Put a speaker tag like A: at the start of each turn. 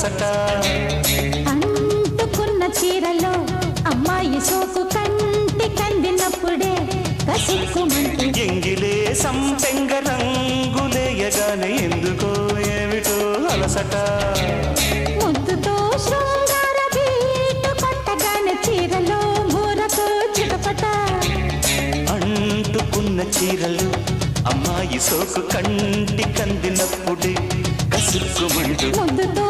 A: అలసట
B: అంటుకున్న చీరలో అమ్మాయి సోకు కంటి కందినప్పుడే కసుక్కుమంటూ
A: ఎంగిలే సంపెంగ రంగులేయగానే ఎందుకో ఏమిటో అలసట
B: ముద్దుతో శృంగార బీటు కొట్టగానే చీరలో మూరతో చిటపట
A: అంటుకున్న చీరలు అమ్మాయి సోకు కంటి కందినప్పుడే కసుక్కుమంటూ
B: ముద్దుతో